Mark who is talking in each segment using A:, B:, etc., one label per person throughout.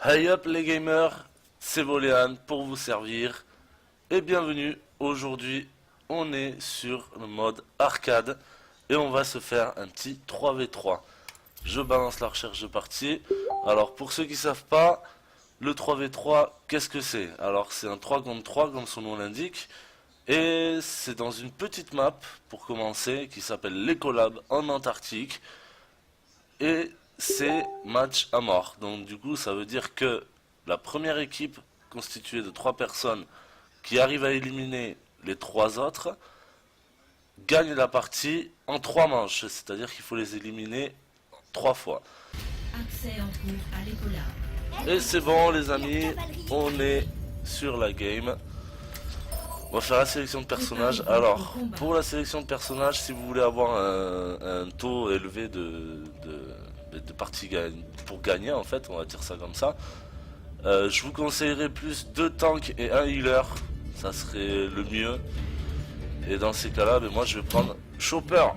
A: Hey up les gamers, c'est Voléan pour vous servir et bienvenue. Aujourd'hui on est sur le mode arcade et on va se faire un petit 3v3. Je balance la recherche de partie. Alors pour ceux qui savent pas, le 3v3 qu'est-ce que c'est? Alors c'est un 3 contre 3 comme son nom l'indique et c'est dans une petite map pour commencer qui s'appelle l'Ecolab en Antarctique. Et c'est match à mort. Donc du coup ça veut dire que la première équipe constituée de 3 personnes qui arrive à éliminer les 3 autres gagne la partie en 3 manches. C'est-à-dire qu'il faut les éliminer 3 fois.
B: Accès en cours à l'Ecolab.
A: Et c'est bon les amis, on est sur la game. On va faire la sélection de personnages. Alors, pour la sélection de personnages, si vous voulez avoir un taux élevé de parties pour gagner, en fait, on va dire ça comme ça, je vous conseillerais plus 2 tanks et 1 healer. Ça serait le mieux. Et dans ces cas-là, ben moi je vais prendre Chopper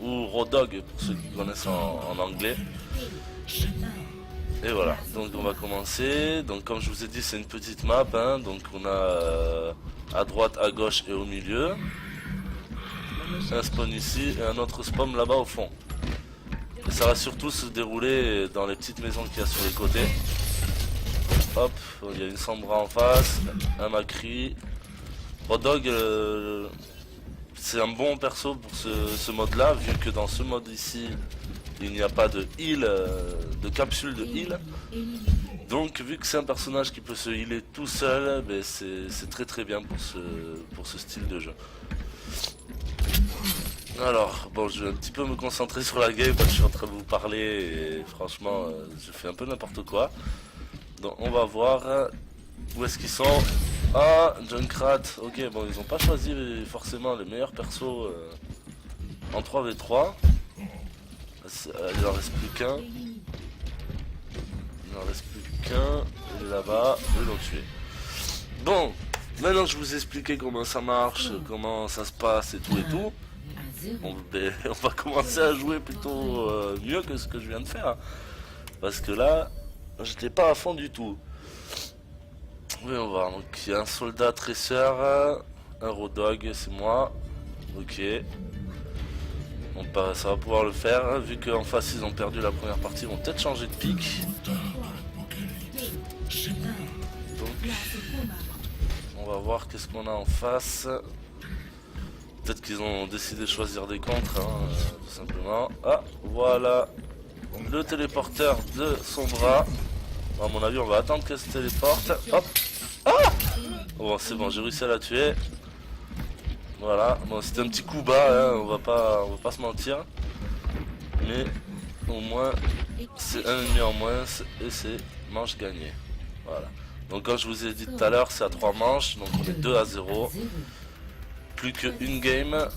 A: ou Road Dogg pour ceux qui connaissent en anglais. Et voilà, donc on va commencer. Donc comme je vous ai dit, c'est une petite map, hein. Donc on a à droite, à gauche et au milieu un spawn ici et un autre spawn là-bas au fond. Et ça va surtout se dérouler dans les petites maisons qu'il y a sur les côtés. Hop, il y a une Sombra en face, un Macri. Road Dogg, c'est un bon perso pour ce mode là, vu que dans ce mode ici il n'y a pas de heal, de capsule de heal. Donc vu que c'est un personnage qui peut se healer tout seul, ben c'est très bien pour ce style de jeu. Alors bon, je vais un petit peu me concentrer sur la game parce que je suis en train de vous parler et franchement je fais un peu n'importe quoi. Donc on va voir où est-ce qu'ils sont. Ah, Junkrat, ok, bon ils ont pas choisi forcément les meilleurs persos en 3v3. Il en reste plus qu'un. Il en reste plus qu'un. Il est là-bas. Ils l'ont tué. Bon, maintenant que je vous ai expliqué comment ça marche, comment ça se passe et tout. On va commencer à jouer plutôt mieux que ce que je viens de faire. Parce que là, j'étais pas à fond du tout. Oui, on va voir. Donc il y a un soldat tresseur, un Road Dogg, c'est moi. Ok. Ça va pouvoir le faire, hein, vu qu'en face ils ont perdu la première partie, ils vont peut-être changer de pic. Donc, on va voir qu'est-ce qu'on a en face. Peut-être qu'ils ont décidé de choisir des contres, hein, tout simplement. Ah, voilà le téléporteur de Sombra. À mon avis, on va attendre qu'elle se téléporte. Hop. Ah, bon, c'est bon, j'ai réussi à la tuer. Voilà, bon c'était un petit coup bas, hein, on va pas se mentir. Mais au moins c'est un ennemi en moins et c'est manche gagnée. Voilà. Donc comme je vous ai dit tout à l'heure, c'est à 3 manches, donc on est 2-0. Plus qu'une game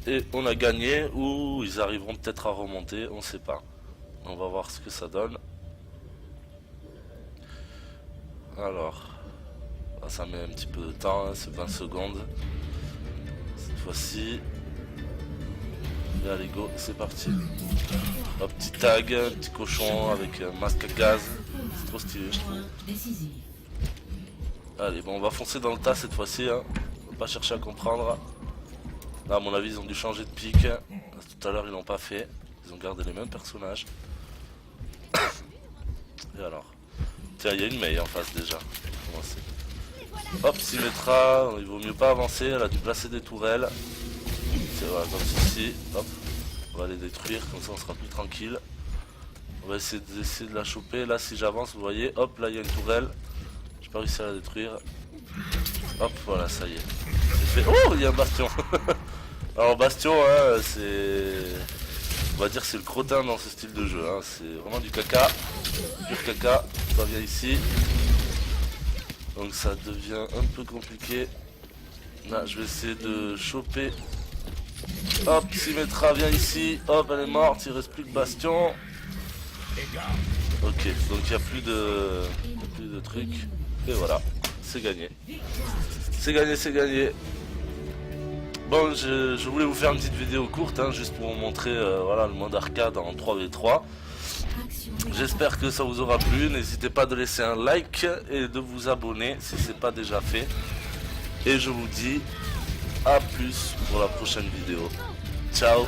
A: et on a gagné, ou ils arriveront peut-être à remonter, on sait pas. On va voir ce que ça donne. Alors, ça met un petit peu de temps, hein, c'est 20 secondes. Voici. Et allez go, c'est parti. Un petit tag, un petit cochon avec un masque à gaz. C'est trop stylé je trouve. Allez bon, on va foncer dans le tas cette fois-ci, hein. On va pas chercher à comprendre. Là à mon avis ils ont dû changer de pic. Tout à l'heure ils l'ont pas fait. Ils ont gardé les mêmes personnages. Et alors, tiens, il y a une Mei en face déjà. Hop, Symmetra, il vaut mieux pas avancer, elle a dû placer des tourelles. C'est voilà, comme ceci, hop, on va les détruire, comme ça on sera plus tranquille. On va essayer de la choper, là si j'avance, vous voyez, hop, là il y a une tourelle. J'ai pas réussi à la détruire. Hop, voilà, ça y est. C'est fait. Oh, il y a un bastion. Alors bastion, hein, c'est... On va dire c'est le crottin dans ce style de jeu, hein. C'est vraiment du caca, pur caca, ça vient ici. Donc ça devient un peu compliqué. Là je vais essayer de choper. Hop, Symmetra vient ici. Hop, elle est morte, il reste plus que Bastion. Ok, donc il n'y a plus de trucs. Et voilà, c'est gagné. C'est gagné, c'est gagné. Bon, je voulais vous faire une petite vidéo courte, hein, juste pour vous montrer voilà, le mode arcade en 3v3. J'espère que ça vous aura plu. N'hésitez pas de laisser un like et de vous abonner si ce n'est pas déjà fait. Et je vous dis à plus pour la prochaine vidéo. Ciao.